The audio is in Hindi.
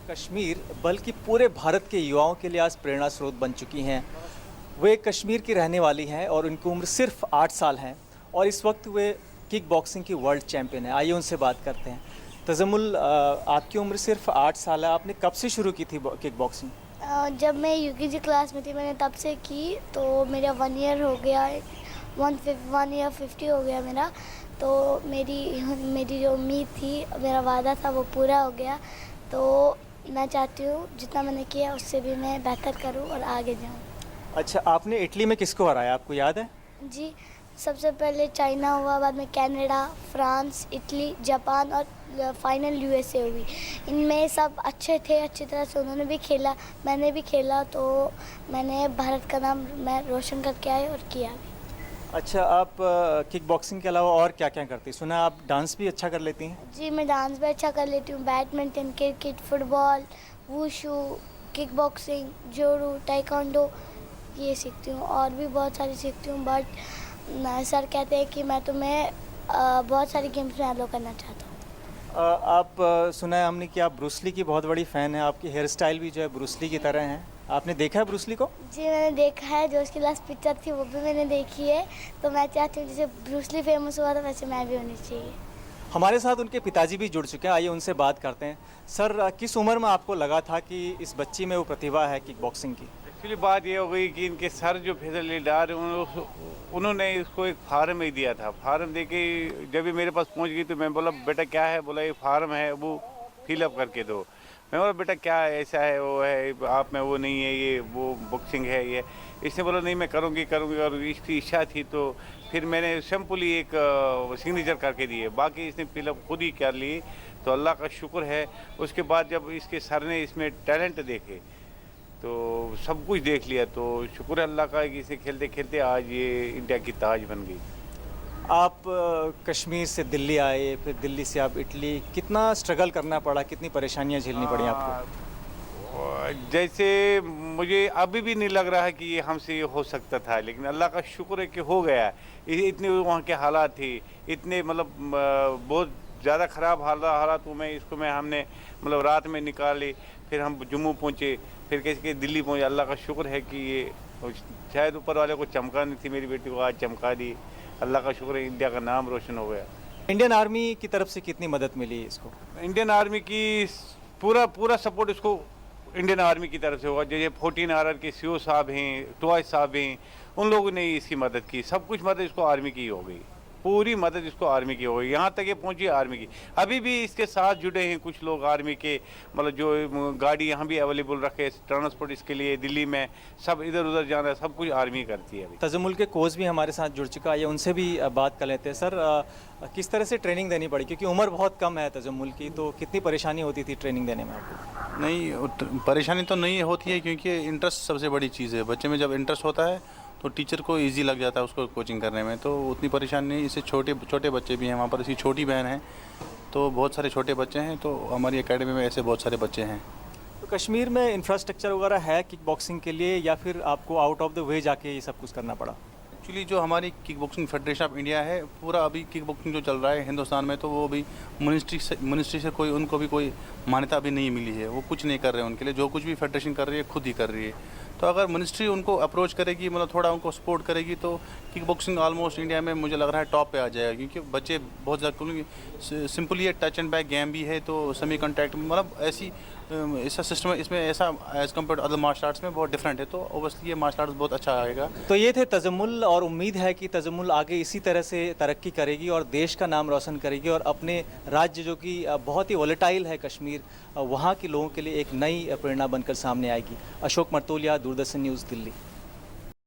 कश्मीर बल्कि पूरे भारत के युवाओं के लिए आज प्रेरणा स्रोत बन चुकी हैं। वे कश्मीर की रहने वाली हैं और उनकी उम्र सिर्फ 8 साल है और इस वक्त वे किक बॉक्सिंग की वर्ल्ड चैम्पियन है। आइए उनसे बात करते हैं। तजम्मुल, आपकी उम्र सिर्फ 8 साल है, आपने कब से शुरू की थी किक बॉक्सिंग? जब मैं यूकेजी क्लास में थी मैंने तब से की, तो मेरा 1 ईयर हो गया, 1 ईयर 50 हो गया मेरा। तो मेरी जो उम्मीद थी, मेरा वादा था, वो पूरा हो गया। तो मैं चाहती हूँ जितना मैंने किया उससे भी मैं बेहतर करूँ और आगे जाऊँ। अच्छा, आपने इटली में किसको हराया, आपको याद है? जी, सबसे पहले चाइना हुआ, बाद में कनाडा, फ्रांस, इटली, जापान और फाइनल यूएसए हुई। इनमें सब अच्छे थे, अच्छी तरह से उन्होंने भी खेला, मैंने भी खेला, तो मैंने भारत का नाम मैं रोशन करके आई और किया भी। अच्छा, आप किक बॉक्सिंग के अलावा और क्या क्या करती हैं? सुना आप डांस भी अच्छा कर लेती हैं? जी, मैं डांस भी अच्छा कर लेती हूँ। Badminton, cricket, football, wushu, kick boxing, judo, taekwondo ये सीखती हूँ और भी बहुत सारी सीखती हूँ। बट सर कहते हैं कि मैं तुम्हें बहुत सारी गेम्स में अलो करना चाहता हूँ। आप सुना है हमने कि आप ब्रूस ली की बहुत बड़ी फ़ैन हैं। आपकी हेयर स्टाइल भी जो है ब्रूस ली की तरह है। आपने देखा है ब्रूस ली को? जी, मैंने देखा है, जो उसकी लास्ट पिक्चर थी वो भी मैंने देखी है। तो मैं चाहती हूँ जैसे ब्रूस ली फेमस हुआ था वैसे मैं भी होनी चाहिए। हमारे साथ उनके पिताजी भी जुड़ चुके हैं, आइए उनसे बात करते हैं। सर, किस उम्र में आपको लगा था कि इस बच्ची में वो प्रतिभा है किक बॉक्सिंग की? एक्चुअली बात ये हो गई कि इनके सर जो फैसल डार उन्होंने इसको एक फार्म ही दिया था। फार्म दे के जब ये मेरे पास पहुंच गई तो मैं बोला बेटा क्या है, बोला ये फार्म है, वो फिलअप करके दो। मैं बोला बेटा क्या है, ऐसा है, वो है, आप में वो नहीं है, ये वो बॉक्सिंग है ये। इसने बोला नहीं मैं करूँगी और इसकी इच्छा थी। तो फिर मैंने सिंपली एक सिग्नेचर करके दिए, बाकी इसने फिलअप खुद ही कर ली। तो अल्लाह का शुक्र है। उसके बाद जब इसके सर ने इसमें टैलेंट देखे तो सब कुछ देख लिया, तो शुक्र है अल्लाह का कि इसे खेलते खेलते आज ये इंडिया की ताज बन गई। आप कश्मीर से दिल्ली आए, फिर दिल्ली से आप इटली, कितना स्ट्रगल करना पड़ा, कितनी परेशानियां झेलनी पड़ी आपको? जैसे मुझे अभी भी नहीं लग रहा है कि ये हमसे ये हो सकता था, लेकिन अल्लाह का शुक्र है कि हो गया। इतने वहाँ के हालात थे, इतने मतलब बहुत ज़्यादा ख़राब हालात में इसको हमने मतलब रात में निकाली। फिर हम जम्मू पहुँचे, फिर कैसे के दिल्ली पहुँचे। अल्लाह का शुक्र है कि ये शायद ऊपर वाले को चमका नहीं थी, मेरी बेटी को आज चमका दी। अल्लाह का शुक्र है, इंडिया का नाम रोशन हो गया। इंडियन आर्मी की तरफ से कितनी मदद मिली इसको? इंडियन आर्मी की पूरा सपोर्ट इसको इंडियन आर्मी की तरफ से होगा। जैसे 14 RR के CO साहब हैं, टॉय साहब हैं, उन लोगों ने इसकी मदद की। सब कुछ मदद इसको आर्मी की हो गई, पूरी मदद इसको आर्मी की हो गई, यहाँ तक ये पहुँची आर्मी की। अभी भी इसके साथ जुड़े हैं कुछ लोग आर्मी के, मतलब जो गाड़ी यहाँ भी अवेलेबल रखे ट्रांसपोर्ट इसके लिए। दिल्ली में सब इधर उधर जाना सब कुछ आर्मी करती है। अभी तजम्मुल के कोच भी हमारे साथ जुड़ चुका है, उनसे भी बात कर लेते हैं। सर, किस तरह से ट्रेनिंग देनी पड़ी, क्योंकि उम्र बहुत कम है तजम्मुल की, तो कितनी परेशानी होती थी ट्रेनिंग देने में आपको? नहीं, परेशानी तो नहीं होती है, क्योंकि इंटरेस्ट सबसे बड़ी चीज़ है। बच्चे में जब इंटरेस्ट होता है तो टीचर को इजी लग जाता है उसको कोचिंग करने में, तो उतनी परेशानी नहीं। इससे छोटे बच्चे भी हैं वहाँ पर, इसकी छोटी बहन है, तो बहुत सारे छोटे बच्चे हैं। तो हमारी एकेडमी में ऐसे बहुत सारे बच्चे हैं। तो कश्मीर में इंफ्रास्ट्रक्चर वगैरह है किक बॉक्सिंग के लिए, या फिर आपको आउट ऑफ द वे जाके ये सब कुछ करना पड़ा? एक्चुअली जो हमारी kick boxing federation of India है, पूरा अभी किक बॉक्सिंग जो चल रहा है हिंदुस्तान में, तो वो अभी मिनिस्ट्री से कोई उनको भी कोई मान्यता अभी नहीं मिली है। वो कुछ नहीं कर रहे हैं उनके लिए, जो कुछ भी फेडरेशन कर रही है खुद ही कर रही है। तो अगर मिनिस्ट्री उनको अप्रोच करेगी, मतलब थोड़ा उनको सपोर्ट करेगी, तो किक बॉक्सिंग ऑलमोस्ट इंडिया में मुझे लग रहा है टॉप पे आ जाएगा। क्योंकि बच्चे बहुत ज़्यादा सिंपली ये टच एंड बैक गेम भी है, तो सेमी कॉन्टैक्ट मतलब ऐसा सिस्टम है इसमें, ऐसा as compare to other martial arts में बहुत डिफरेंट है। तो ओबियसली ये मार्शल आर्ट्स बहुत अच्छा आएगा। तो ये थे तजम्मुल, और उम्मीद है कि तजम्मुल आगे इसी तरह से तरक्की करेगी और देश का नाम रोशन करेगी और अपने राज्य जो कि बहुत ही वोलेटाइल है कश्मीर, वहाँ के लोगों के लिए एक नई प्रेरणा बनकर सामने आएगी। अशोक मर्तोलिया, दूरदर्शन न्यूज़, दिल्ली।